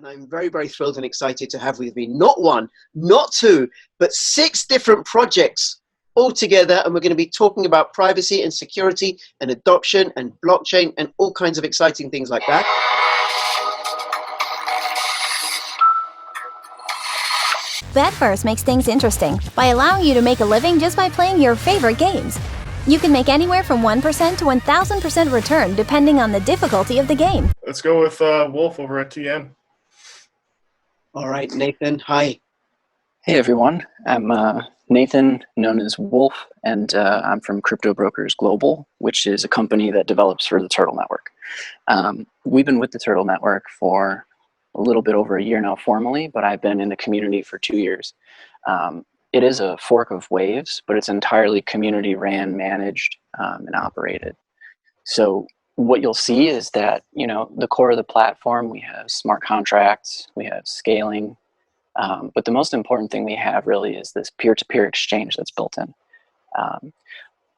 And I'm very, very thrilled and excited to have with me not one, not two, but 6 different projects all together. And we're going to be talking about privacy and security and adoption and blockchain and all kinds of exciting things like that. Betverse makes things interesting by allowing you to make a living just by playing your favorite games. You can make anywhere from 1% to 1,000% return depending on the difficulty of the game. Let's go with Wolf over at TM. All right, Nathan, hi. Hey everyone, I'm Nathan, known as Wolf, and I'm from Crypto Brokers Global, which is a company that develops for the Turtle Network. We've been with the Turtle Network for a little bit over a year now formally, but I've been in the community for 2 years. It is a fork of Waves, but it's entirely community ran, managed, and operated. So what you'll see is that, you know, the core of the platform, we have smart contracts, we have scaling, but the most important thing we have really is this peer-to-peer exchange that's built in.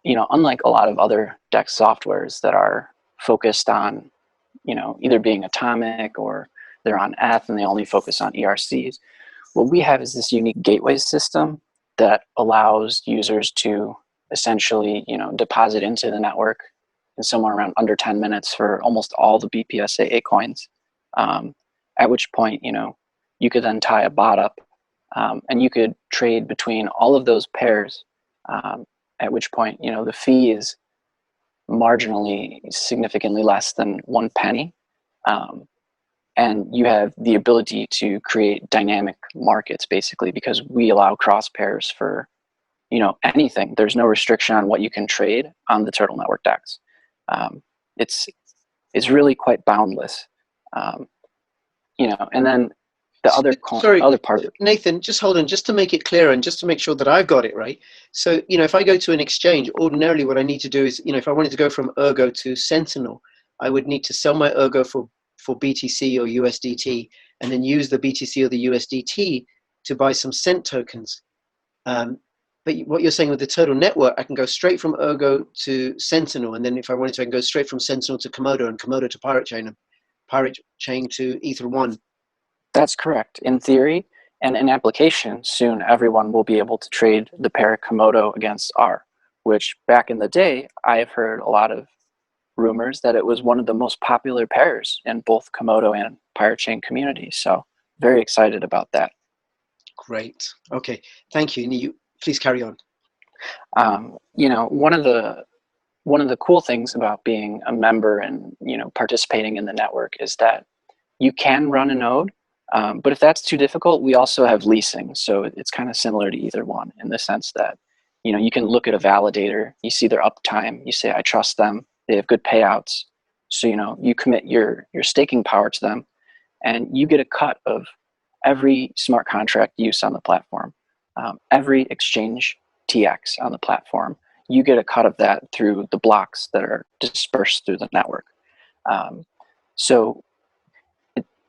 You know, unlike a lot of other DEX softwares that are focused on, you know, either being atomic or they're on ETH and they only focus on ERCs, what we have is this unique gateway system that allows users to essentially, you know, deposit into the network in somewhere around under 10 minutes for almost all the bpsaa coins. At which point, you know, you could then tie a bot up and you could trade between all of those pairs, at which point, you know, the fee is marginally significantly less than 1 penny. And you have the ability to create dynamic markets basically because we allow cross pairs for, you know, anything. There's no restriction on what you can trade on the Turtle Network DEX. It's really quite boundless, you know. And then the other part of it. Nathan, just hold on, just to make it clear and just to make sure that I've got it right. So, you know, if I go to an exchange, ordinarily what I need to do is, you know, if I wanted to go from Ergo to Sentinel, I would need to sell my Ergo for BTC or USDT and then use the BTC or the USDT to buy some Cent tokens. But what you're saying with the Turtle Network, I can go straight from Ergo to Sentinel, and then if I wanted to, I can go straight from Sentinel to Komodo and Komodo to Pirate Chain and Pirate Chain to Ether 1. That's correct. In theory and in application, soon everyone will be able to trade the pair Komodo against R, which back in the day, I have heard a lot of rumors that it was one of the most popular pairs in both Komodo and Pirate Chain communities. So very excited about that. Great. Okay. Thank you. You please carry on. You know, one of the cool things about being a member and, you know, participating in the network is that you can run a node, but if that's too difficult, we also have leasing. So it's kind of similar to either one in the sense that, you know, you can look at a validator, you see their uptime, you say, I trust them, they have good payouts. So, you know, you commit your staking power to them and you get a cut of every smart contract use on the platform. Every exchange TX on the platform, you get a cut of that through the blocks that are dispersed through the network. So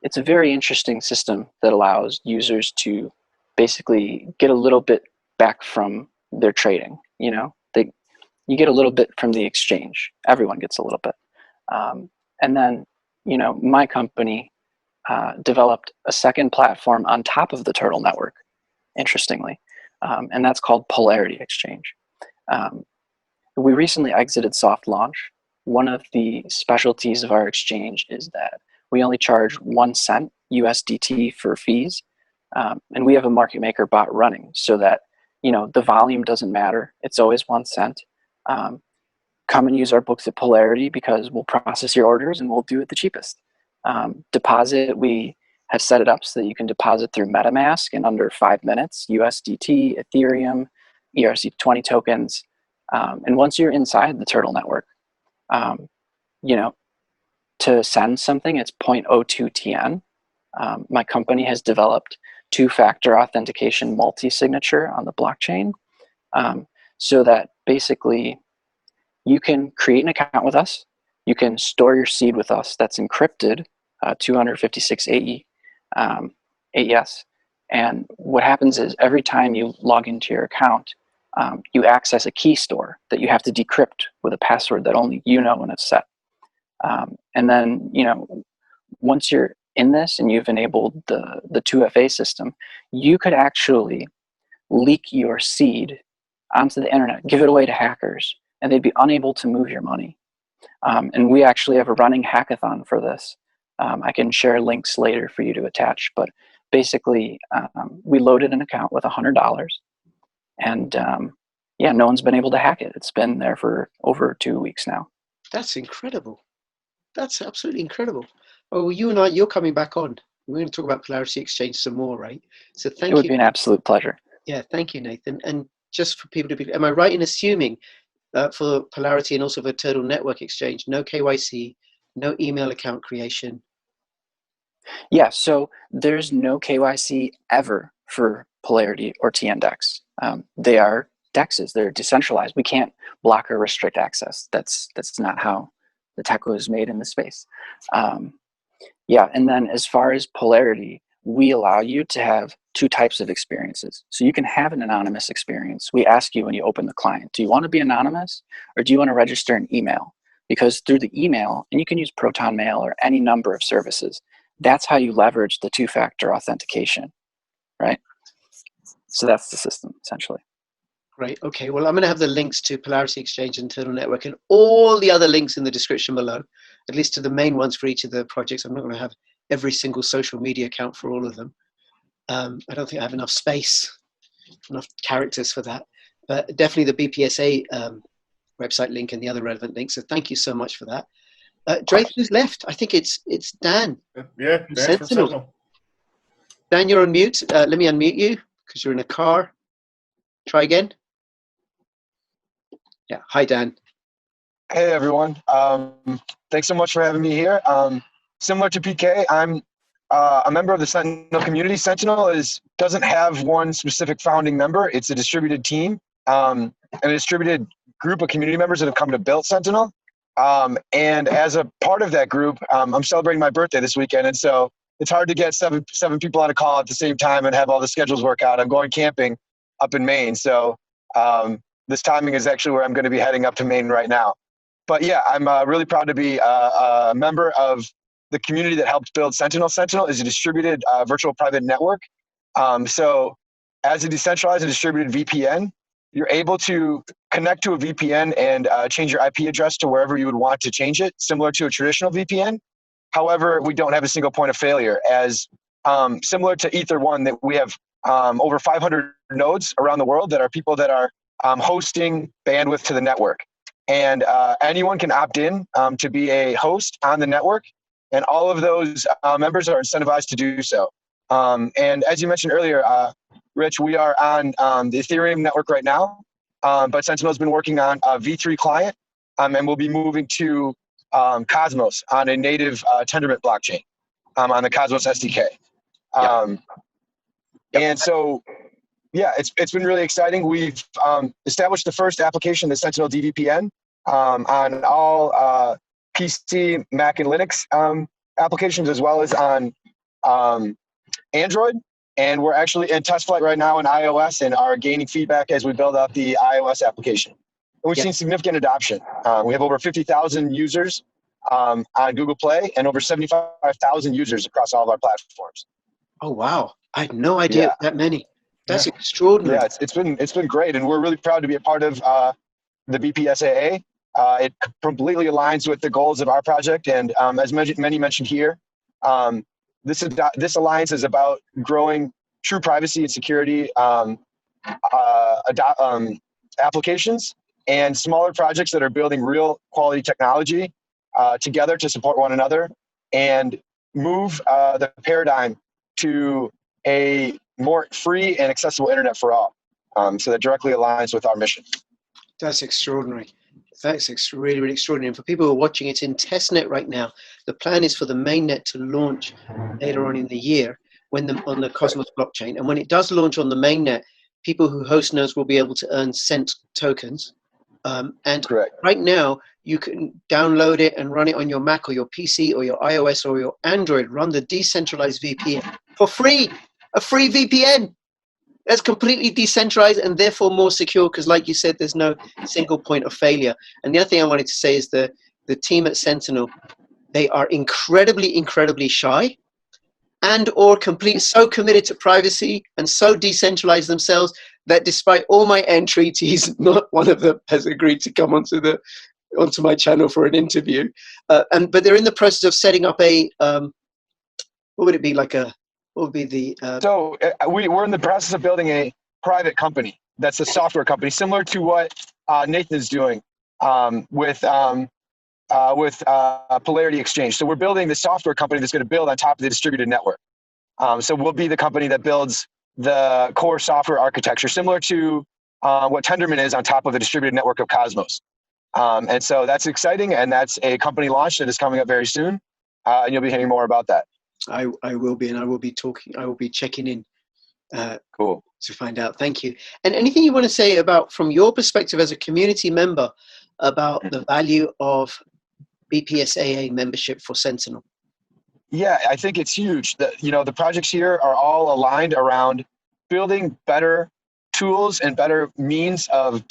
it's a very interesting system that allows users to basically get a little bit back from their trading. You know, you get a little bit from the exchange. Everyone gets a little bit. And then, you know, my company developed a second platform on top of the Turtle Network, interestingly, and that's called Polarity Exchange. We recently exited soft launch. One of the specialties of our exchange is that we only charge 1 cent USDT for fees, and we have a market maker bot running so that, you know, the volume doesn't matter. It's always 1 cent. Come and use our books at Polarity because we'll process your orders and we'll do it the cheapest. Deposit, we have set it up so that you can deposit through MetaMask in under 5 minutes, USDT, Ethereum, ERC20 tokens. And once you're inside the Turtle Network, you know, to send something, it's 0.02 TN. My company has developed 2-factor authentication multi-signature on the blockchain so that basically you can create an account with us, you can store your seed with us that's encrypted, 256 AES. And what happens is every time you log into your account, you access a key store that you have to decrypt with a password that only you know when it's set. And then, you know, once you're in this and you've enabled the 2FA system, you could actually leak your seed onto the internet, give it away to hackers, and they'd be unable to move your money. And we actually have a running hackathon for this. I can share links later for you to attach, but basically we loaded an account with $100, and yeah, no one's been able to hack it. It's been there for over 2 weeks now. That's incredible. That's absolutely incredible. Oh, well, you and I, you're coming back on. We're going to talk about Polarity Exchange some more, right? So thank you. It would be an absolute pleasure. Yeah, thank you, Nathan. And just for people to be, am I right in assuming for Polarity and also for Turtle Network Exchange, no KYC, no email account creation? Yeah, so there's no KYC ever for Polarity or TN DEX. They are DEXs. They're decentralized. We can't block or restrict access. That's not how the tech was made in the space. Yeah, and then as far as Polarity, we allow you to have 2 types of experiences. So you can have an anonymous experience. We ask you when you open the client, do you want to be anonymous or do you want to register an email? Because through the email, and you can use Proton Mail or any number of services, that's how you leverage the 2-factor authentication, right? So that's the system, essentially. Great. Okay. Well, I'm going to have the links to Polarity Exchange and Turtle Network and all the other links in the description below, at least to the main ones for each of the projects. I'm not going to have every single social media account for all of them. I don't think I have enough space, enough characters for that. But definitely the BPSA website link and the other relevant links. So thank you so much for that. Drake, who's left? I think it's Dan. Yeah, Dan from Sentinel. Dan, you're on mute. Let me unmute you because you're in a car. Try again. Yeah. Hi, Dan. Hey, everyone. Thanks so much for having me here. Similar to PK, I'm a member of the Sentinel community. Sentinel doesn't have one specific founding member. It's a distributed team and a distributed group of community members that have come to build Sentinel. And as a part of that group, I'm celebrating my birthday this weekend. And so it's hard to get seven people on a call at the same time and have all the schedules work out. I'm going camping up in Maine. So this timing is actually where I'm going to be heading up to Maine right now. But yeah, I'm really proud to be a member of the community that helped build Sentinel. Sentinel is a distributed virtual private network. So as a decentralized and distributed VPN, you're able to connect to a VPN and change your IP address to wherever you would want to change it, similar to a traditional VPN. However, we don't have a single point of failure, as similar to Ether1, that we have over 500 nodes around the world that are people that are hosting bandwidth to the network. And anyone can opt in to be a host on the network, and all of those members are incentivized to do so. And as you mentioned earlier, Rich, we are on the Ethereum network right now, but Sentinel's been working on a V3 client, and we'll be moving to Cosmos on a native Tendermint blockchain on the Cosmos SDK. And so, yeah, it's been really exciting. We've established the first application, the Sentinel DVPN, on all PC, Mac, and Linux applications, as well as on Android. And we're actually in test flight right now in iOS and are gaining feedback as we build out the iOS application. And we've seen significant adoption. We have over 50,000 users on Google Play and over 75,000 users across all of our platforms. Oh, wow. I had no idea that many. That's extraordinary. Yeah, it's been great. And we're really proud to be a part of the BPSAA. It completely aligns with the goals of our project. And as many mentioned here, this alliance is about growing true privacy and security applications and smaller projects that are building real quality technology together to support one another and move the paradigm to a more free and accessible internet for all. So that directly aligns with our mission. That's extraordinary. That's really, really extraordinary. And for people who are watching, it's in testnet right now. The plan is for the mainnet to launch later on in the year on the Cosmos blockchain. And when it does launch on the mainnet, people who host nodes will be able to earn Cent tokens. And Correct. Right now, you can download it and run it on your Mac or your PC or your iOS or your Android. Run the decentralized VPN for free. A free VPN. That's completely decentralized and therefore more secure because, like you said, there's no single point of failure. And the other thing I wanted to say is the team at Sentinel, they are incredibly, incredibly shy. and or complete so committed to privacy and so decentralized themselves that despite all my entreaties, not one of them has agreed to come onto my channel for an interview. But they're in the process of setting up a what would it be like a what would be the So we're in the process of building a private company that's a software company similar to what Nathan is doing with Polarity Exchange. So we're building the software company that's going to build on top of the distributed network. So we'll be the company that builds the core software architecture, similar to what Tendermint is on top of the distributed network of Cosmos. And so that's exciting, and that's a company launch that is coming up very soon, and you'll be hearing more about that. I will be, and I will be checking in Cool. to find out. Thank you. And anything you want to say about, from your perspective as a community member, about the value of BPSAA membership for Sentinel? Yeah, I think it's huge. The projects here are all aligned around building better tools and better means of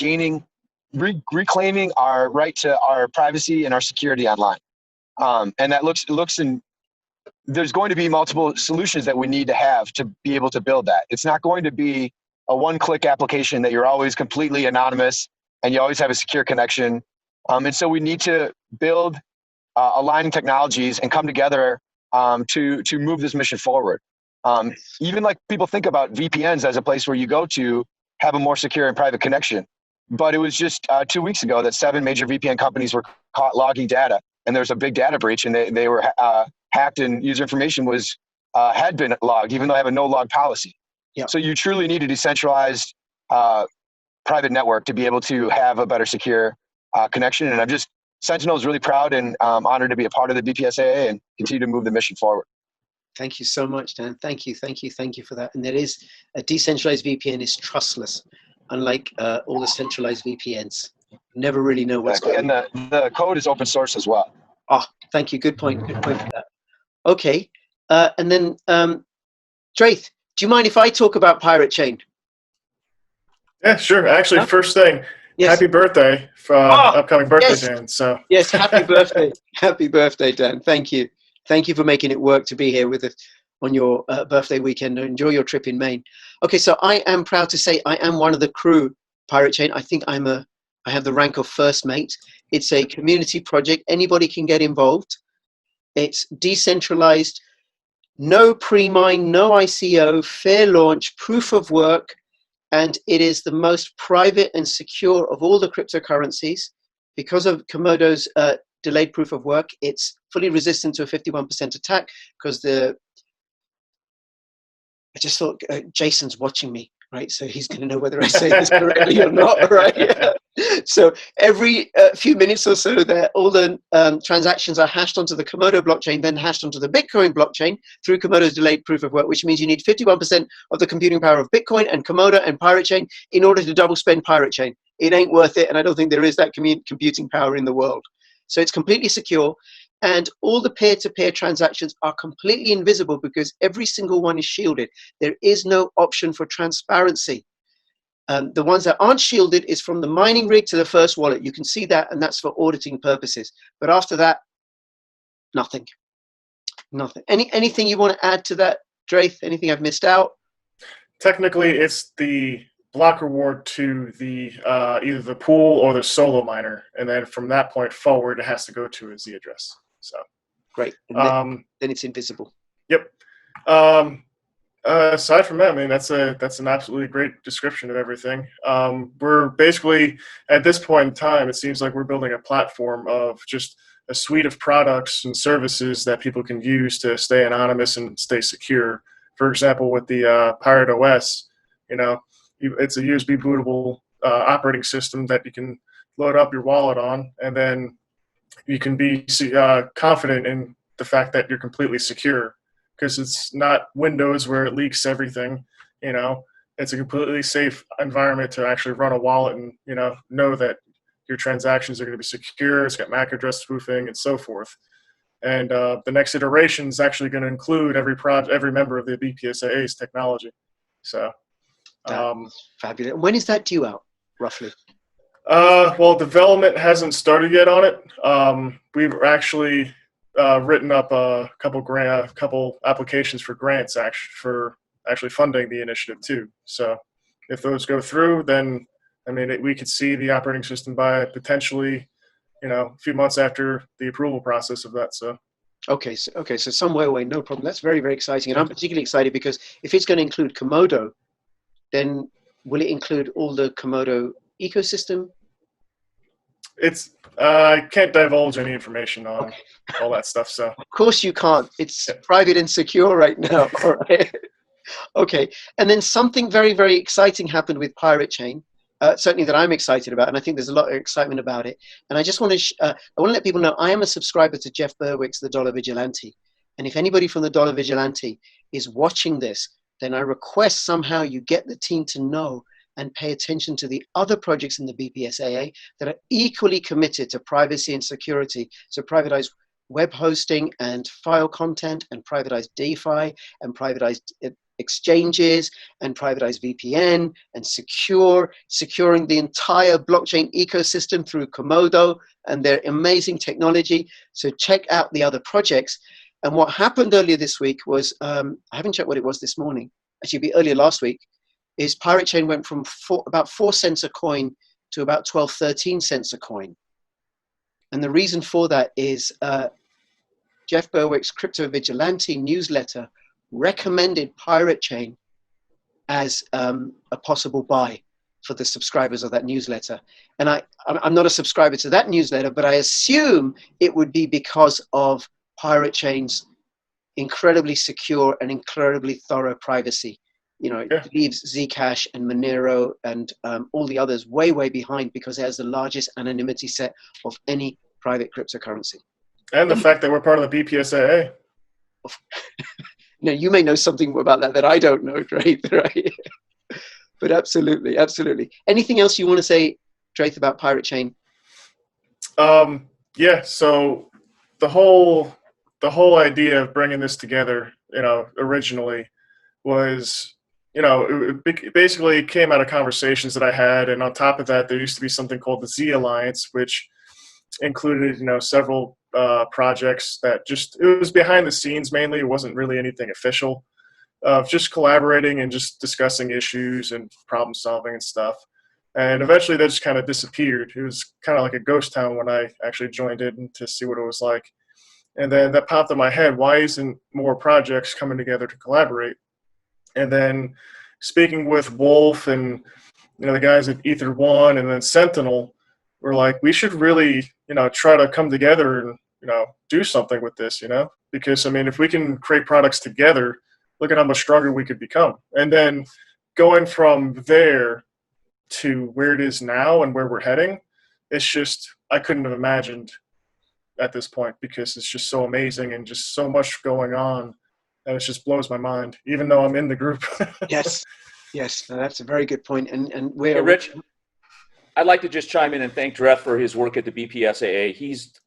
reclaiming our right to our privacy and our security online. And that looks in. There's going to be multiple solutions that we need to have to be able to build that. It's not going to be a one-click application that you're always completely anonymous and you always have a secure connection. And so we need to build aligning technologies and come together to move this mission forward. Even like people think about VPNs as a place where you go to have a more secure and private connection. But it was just 2 weeks ago that 7 major VPN companies were caught logging data, and there was a big data breach, and they were hacked, and user information had been logged, even though I have a no log policy. Yep. So you truly need a decentralized private network to be able to have a better secure connection. And Sentinel is really proud and honored to be a part of the BPSAA and continue to move the mission forward. Thank you so much, Dan. Thank you for that. And there is a decentralized VPN is trustless, unlike all the centralized VPNs. You never really know what's going on. And the code is open source as well. Oh, thank you. Good point. Good point for that. Okay. And then, Draith, do you mind if I talk about Pirate Chain? Yeah, sure. Actually, first thing, yes. Happy birthday for upcoming birthday, Dan. So yes, happy birthday. Happy birthday, Dan. Thank you. Thank you for making it work to be here with us on your birthday weekend. Enjoy your trip in Maine. Okay, so I am proud to say I am one of the crew Pirate Chain. I think I have the rank of first mate. It's a community project. Anybody can get involved. It's decentralized, no pre-mine, no ICO, fair launch, proof of work, and it is the most private and secure of all the cryptocurrencies. Because of Komodo's delayed proof of work, it's fully resistant to a 51% attack, because I just thought Jason's watching me, right? So he's going to know whether I say this correctly or not, right? Yeah. So every few minutes or so, all the transactions are hashed onto the Komodo blockchain, then hashed onto the Bitcoin blockchain through Komodo's delayed proof of work, which means you need 51% of the computing power of Bitcoin and Komodo and Pirate Chain in order to double spend Pirate Chain. It ain't worth it, and I don't think there is that computing power in the world. So it's completely secure, and all the peer-to-peer transactions are completely invisible because every single one is shielded. There is no option for transparency. The ones that aren't shielded is from the mining rig to the first wallet. You can see that, and that's for auditing purposes. But after that, nothing. Nothing. Anything you want to add to that, Draith? Anything I've missed out? technically, it's the block reward to the either the pool or the solo miner, and then from that point forward, it has to go to a Z address. So great. And then it's invisible. Yep. Aside from that, I mean, that's an absolutely great description of everything. We're basically, at this point in time, it seems like we're building a platform of just a suite of products and services that people can use to stay anonymous and stay secure. For example, with the Pirate OS, it's a USB bootable operating system that you can load up your wallet on, and then you can be confident in the fact that you're completely secure, because it's not Windows where it leaks everything. It's a completely safe environment to actually run a wallet and know that your transactions are going to be secure. It's got MAC address spoofing and so forth. And the next iteration is actually going to include every member of the BPSAA's technology. So, fabulous. When is that due out, roughly? Well, development hasn't started yet on it. We were actually written up a couple applications for grants for actually funding the initiative too. So if those go through, then I mean we could see the operating system by potentially, a few months after the approval process of that. So. Okay, so somewhere away, no problem. That's very, very exciting, and I'm particularly excited because if it's going to include Komodo, then will it include all the Komodo ecosystem? I can't divulge any information on all that stuff. So of course you can't. It's private and secure right now. All right. Okay, and then something very, very exciting happened with Pirate Chain. Certainly that I'm excited about, and I think there's a lot of excitement about it. And I just want to I want to let people know I am a subscriber to Jeff Berwick's The Dollar Vigilante, and if anybody from The Dollar Vigilante is watching this, then I request somehow you get the team to know and pay attention to the other projects in the BPSAA that are equally committed to privacy and security. So privatized web hosting and file content, and privatized DeFi, and privatized exchanges, and privatized VPN, and securing the entire blockchain ecosystem through Komodo and their amazing technology. So check out the other projects. And what happened earlier this week was, I haven't checked what it was this morning, actually it'd be earlier last week, is Pirate Chain went from about 4 cents a coin to about 12, 13 cents a coin. And the reason for that is Jeff Berwick's Crypto Vigilante newsletter recommended Pirate Chain as a possible buy for the subscribers of that newsletter. And I'm not a subscriber to that newsletter, but I assume it would be because of Pirate Chain's incredibly secure and incredibly thorough privacy. It leaves Zcash and Monero and all the others way, way behind because it has the largest anonymity set of any private cryptocurrency. And the fact that we're part of the BPSAA. Now, you may know something about that I don't know, Draith, right? But absolutely, absolutely. Anything else you want to say, Draith, about Pirate Chain? Yeah, so the whole idea of bringing this together, originally was, it basically came out of conversations that I had. And on top of that, there used to be something called the Z Alliance, which included, several projects that it was behind the scenes mainly. It wasn't really anything official, of just collaborating and just discussing issues and problem solving and stuff. And eventually that just kind of disappeared. It was kind of like a ghost town when I actually joined it and to see what it was like. And then that popped in my head, why isn't more projects coming together to collaborate? And then speaking with Wolf and the guys at Ether One and then Sentinel, we're like, we should really try to come together and do something with this, because I mean, if we can create products together, look at how much stronger we could become. And then going from there to where it is now and where we're heading, it's just, I couldn't have imagined at this point because it's just so amazing and just so much going on. And it just blows my mind, even though I'm in the group. Yes, no, that's a very good point. And we're... Hey, Rich, I'd like to just chime in and thank Dreff for his work at the BPSAA.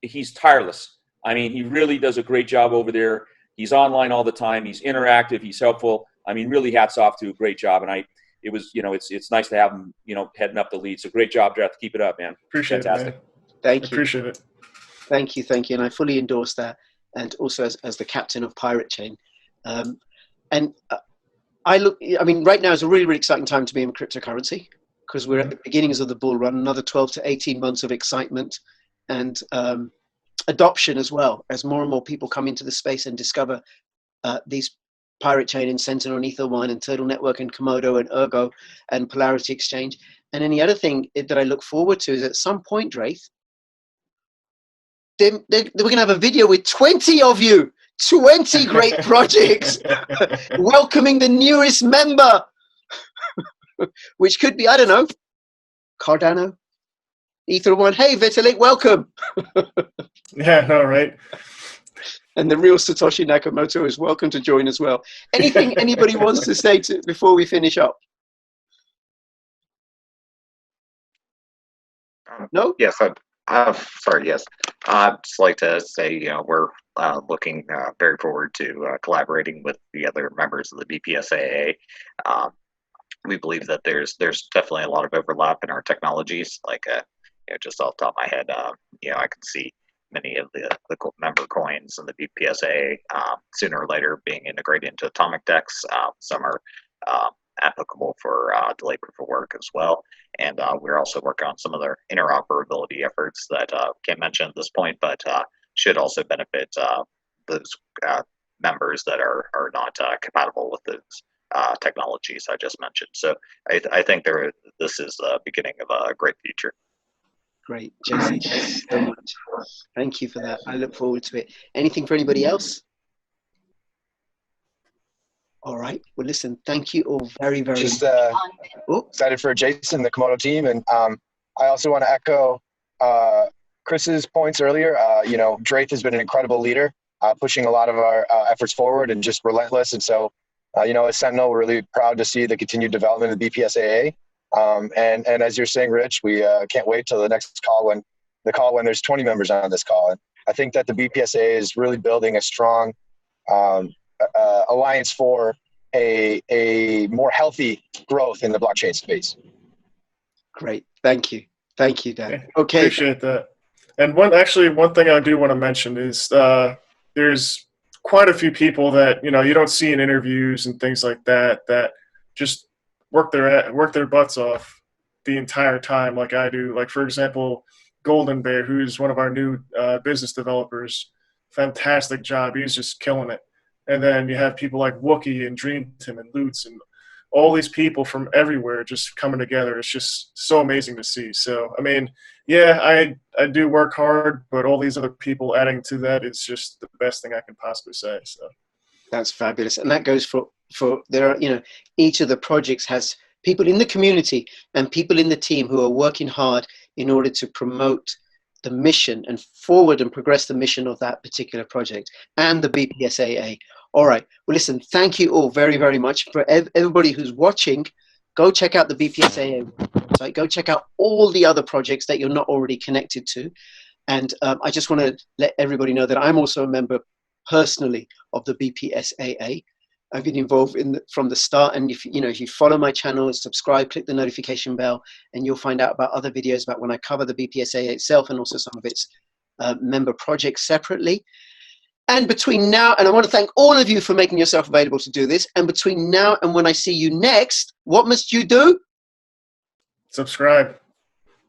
He's tireless. I mean, he really does a great job over there. He's online all the time. He's interactive. He's helpful. I mean, really hats off to a great job. And it's nice to have him, heading up the lead. So great job, Dreff. Keep it up, man. Appreciate Fantastic. it, man. Thank you. Appreciate it. Thank you. And I fully endorse that. And also as the captain of Pirate Chain. Right now is a really, really exciting time to be in cryptocurrency because we're at the beginnings of the bull run, another 12 to 18 months of excitement and adoption as well, as more and more people come into the space and discover these Pirate Chain and Sentinel and Ether One and Turtle Network and Komodo and Ergo and Polarity Exchange. And then the other thing that I look forward to is at some point, Draith, we're going to have a video with 20 of you, 20 great projects welcoming the newest member, which could be, I don't know, Cardano, Ether One. Hey, Vitalik, welcome. Yeah, no, right. And the real Satoshi Nakamoto is welcome to join as well. Anything anybody wants to say before we finish up? No? Yes, sorry, yes. I'd just like to say, we're looking very forward to collaborating with the other members of the BPSAA. We believe that there's definitely a lot of overlap in our technologies. Like, just off the top of my head, I can see many of the member coins and the BPSA sooner or later being integrated into atomic DEX. Some are applicable for delayed proof of work as well. And we're also working on some other interoperability efforts that can't mention at this point, but should also benefit those members that are not compatible with those technologies I just mentioned. So I think this is the beginning of a great future. Great, Jason, thank you so much. Thank you for that. I look forward to it. Anything for anybody else? All right. Well, listen, thank you all very, very Just much. Excited for Jason, the Komodo team. And I also want to echo Chris's points earlier. You know, Drath has been an incredible leader, pushing a lot of our efforts forward and just relentless. And so, you know, as Sentinel, we're really proud to see the continued development of the BPSAA. And as you're saying, Rich, we can't wait till the next call when there's 20 members on this call. And I think that the BPSAA is really building a strong alliance for a more healthy growth in the blockchain space. Great. Thank you. Thank you, Dan. Okay. Appreciate that. And one thing I do want to mention is there's quite a few people that, you know, you don't see in interviews and things like that just work their butts off the entire time like I do. Like, for example, Golden Bear, who's one of our new business developers. Fantastic job. He's just killing it. And then you have people like Wookie and Dream Tim and Lutz and all these people from everywhere just coming together. It's just so amazing to see. So, I mean, yeah, I do work hard, but all these other people adding to that is just the best thing I can possibly say. So that's fabulous. And that goes for there are, you know, each of the projects has people in the community and people in the team who are working hard in order to promote the mission and forward and progress the mission of that particular project and the BPSAA. All right. Well, listen, thank you all very, very much. For everybody who's watching, go check out the BPSAA website. Go check out all the other projects that you're not already connected to. And I just want to let everybody know that I'm also a member personally of the BPSAA. I've been involved from the start. And if you follow my channel, subscribe, click the notification bell, and you'll find out about other videos about when I cover the BPSAA itself and also some of its member projects separately. And between now, and I want to thank all of you for making yourself available to do this. And between now and when I see you next, what must you do? Subscribe,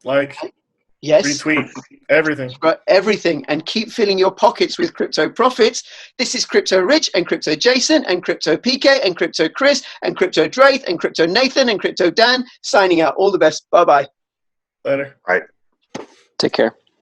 like, yes, retweet, everything. Everything, and keep filling your pockets with crypto profits. This is Crypto Rich and Crypto Jason and Crypto PK and Crypto Chris and Crypto Drath and Crypto Nathan and Crypto Dan signing out. All the best. Bye-bye. Later. All right. Take care.